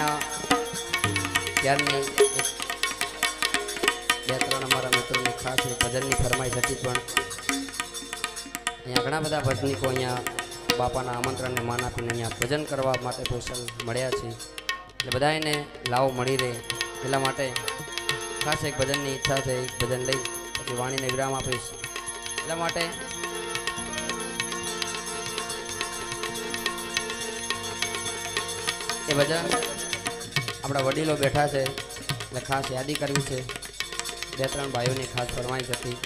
અહીંયા ત્યારની બે ત્રણ અમારા મિત્રોની ખાસ ભજનની ફરમાઈશ હતી, પણ અહીંયા ઘણા બધા ભજનીકો અહીંયા બાપાના આમંત્રણને માન આપીને અહીંયા ભજન કરવા માટે સ્પેશિયલ મળ્યા છે, એટલે બધાને લાવો મળી રહે એટલા માટે ખાસ એક ભજનની ઈચ્છા છે. એક ભજન લઈ પછી વાણીને વિરામ આપીશ. એટલા માટે એ ભજન આપણા વડીલો બેઠા છે એટલે ખાસ યાદી કરવી છે. બે ત્રણ ભાઈઓની ખાસ ફરમાઈશ હતી.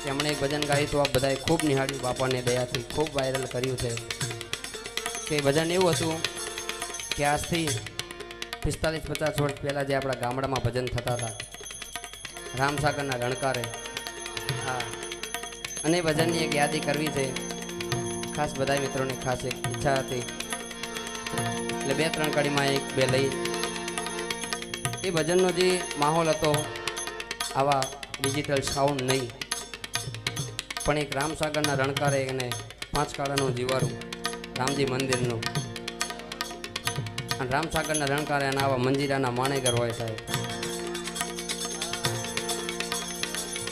તેમણે એક ભજન ગાયું તો આ બધાએ ખૂબ નિહાળ્યું, બાપાની દયાથી ખૂબ વાયરલ કર્યું છે. કે ભજન એવું હતું કે આજથી 45-50 વર્ષ પહેલાં જે આપણા ગામડામાં ભજન થતા હતા રામસાગરના રણકારે, હા, અને ભજનની એક યાદી કરવી છે. ખાસ બધા મિત્રોને ખાસ એક ઈચ્છા હતી એટલે બે ત્રણ કડીમાં એક બે લઈ. એ ભજનનો જે માહોલ હતો આવા ડિજિટલ સાઉન્ડ નહીં, પણ એક રામસાગરના રણકારે અને 5 કાળાનું જીવારું રામજી મંદિરનું અને રામસાગરના રણકારે અને આવા મંજીરાના માણેગર હોય સાહેબ.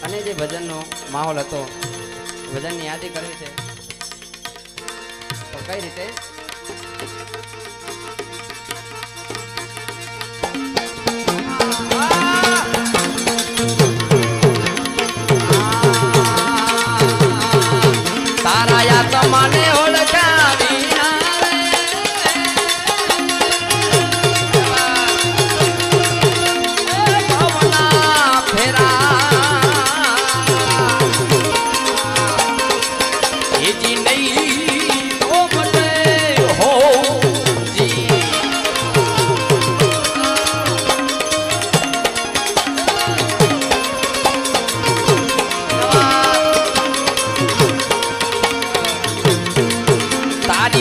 અને જે ભજનનો માહોલ હતો ભજનની યાદી કરવી છે તો કઈ રીતે તારા યાદ મને ઓળખાવી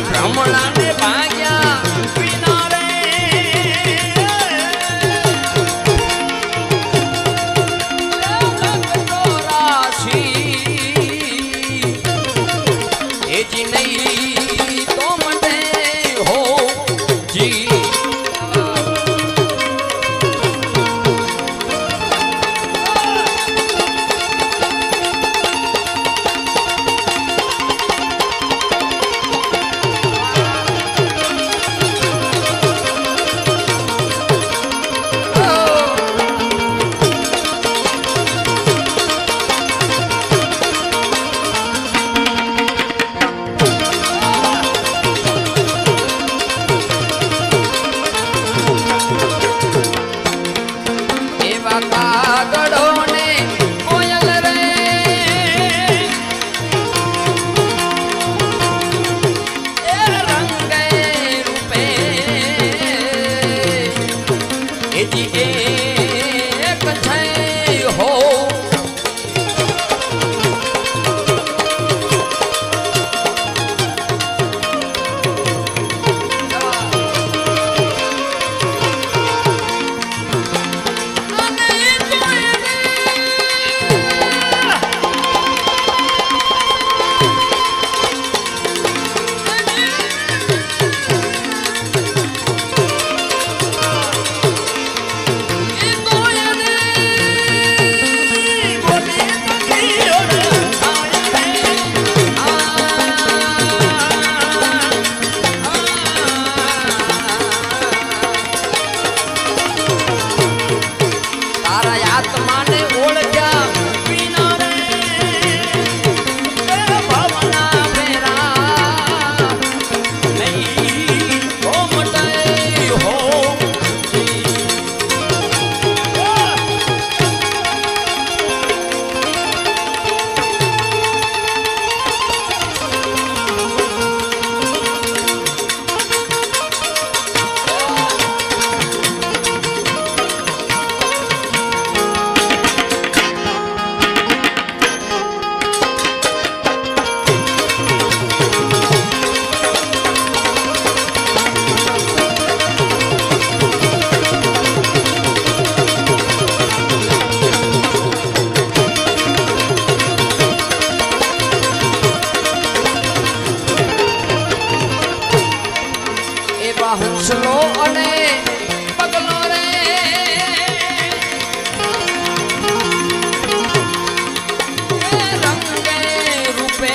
ભ્રમણાને ભાગ્યા વિના રે એજી નહીં તો મને હો જી અને પગલો રે રંગે રૂપે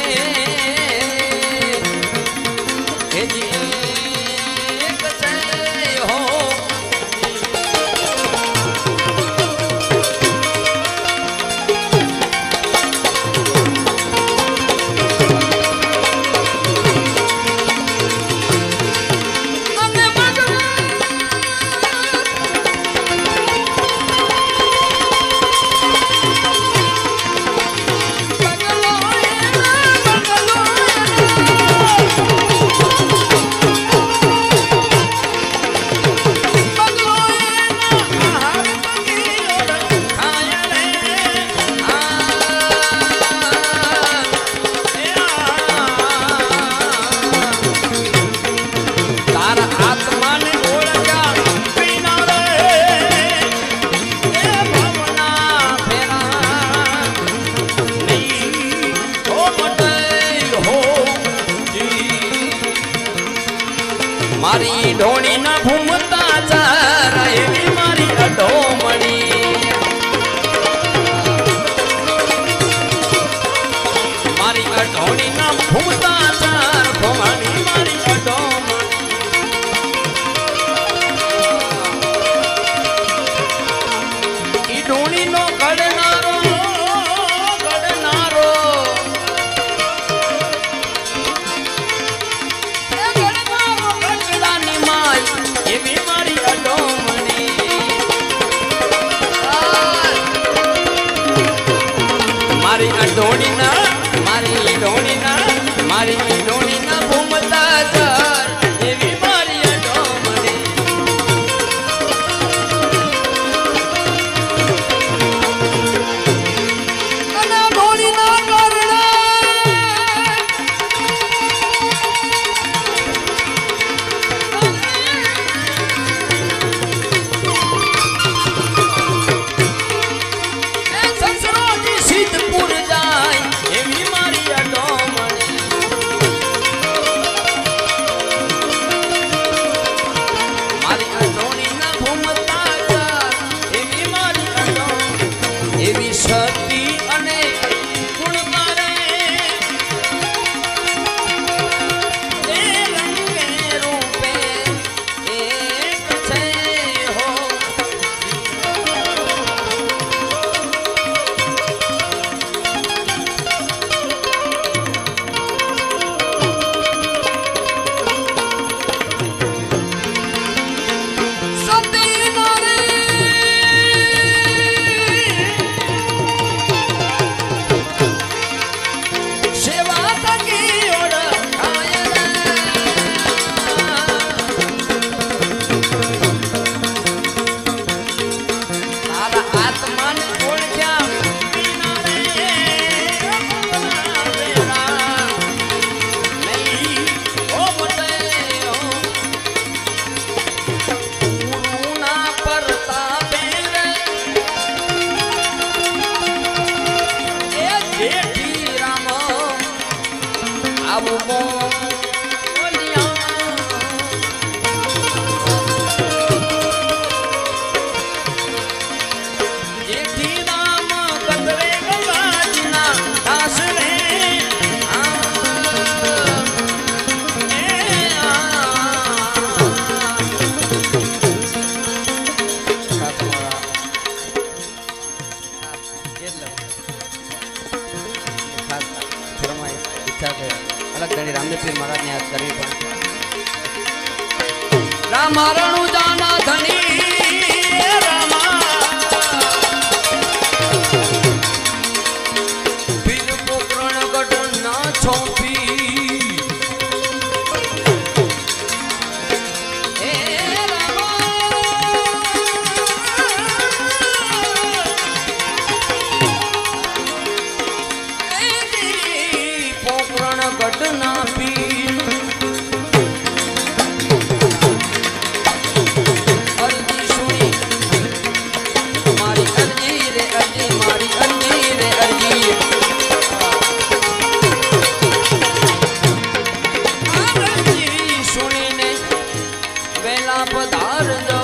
મારી ઢોણી ના ભૂમતા ચાર એવી મારી અઢોમણી મારી અઢોણી ના ભૂમતા ચાર ભવાની મારી અઢોમણી ઈ ઢોણી નો ઘડનારો એવી મારી અઢોમણી મારી અઢોણી ના મારી ઢોણી ના મારી ઢોણી ના ભૂમતા ચાર એવી મારી અઢોમણી અને ઢોણી ના એવી સતી અને ગુણકારે એ રંગે રૂપે એક છે હો સતી નારે અલગ ધણી રામદેવપીર મહારાજ ને યાદ કરવી પણ રામારણુ જાના ધણી રામા પીર પોકરણ ગઢ ના છોપી એ ગઢના પીર હારજો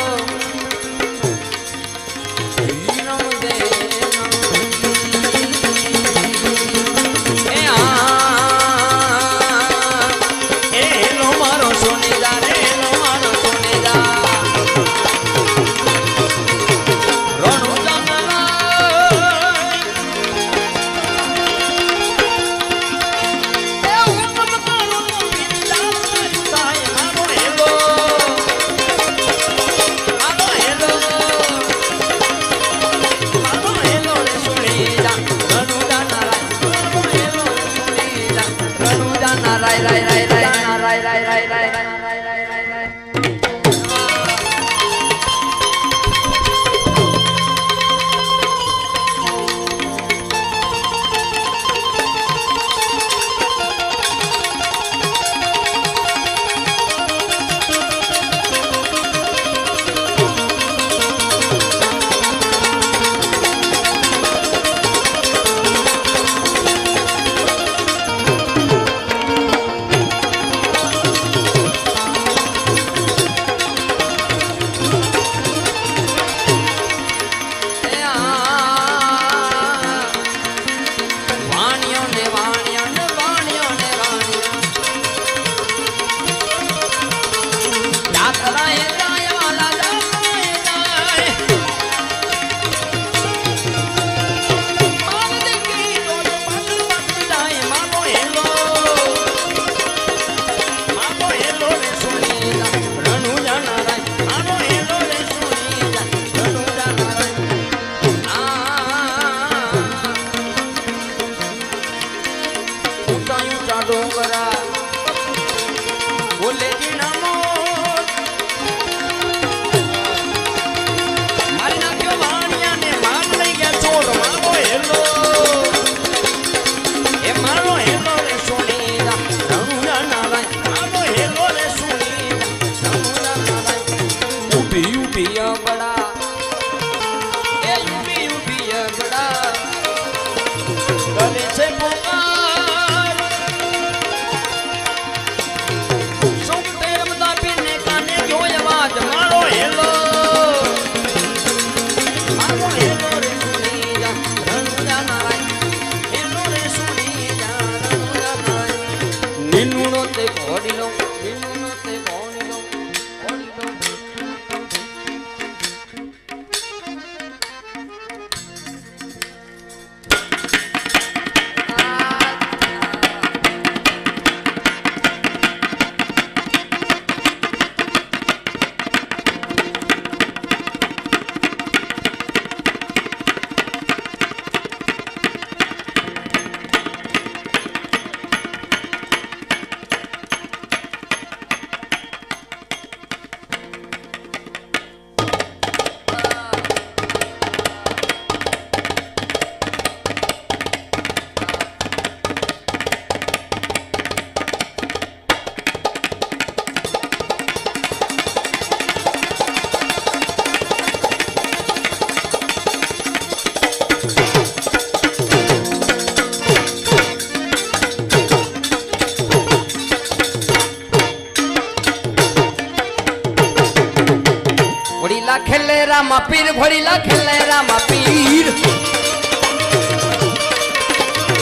रामा पीर घोड़ीला खेले रामा पीर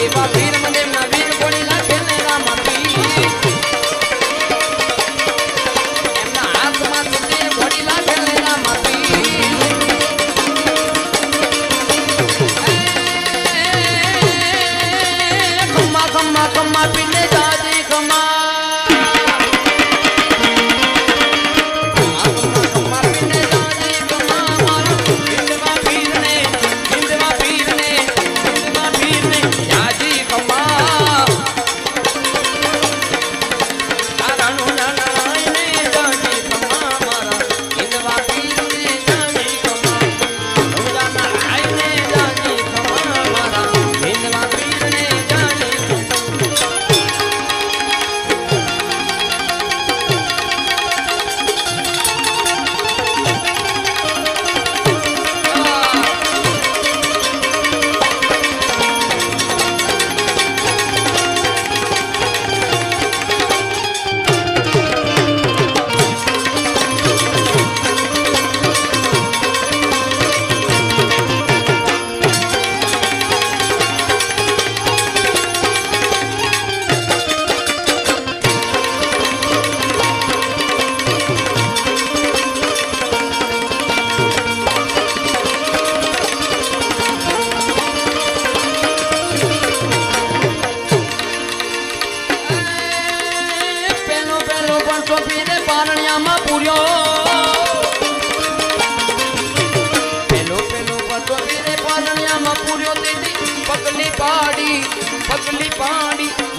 एवा पीर मने नवीन घोड़ीला खेले रामा पीर एमना हाथ में सुते घोड़ीला खेले रामा पीर खम्मा खम्मा खम्मा पीने जादी खम्मा Come on. પાડી પગલી પાડી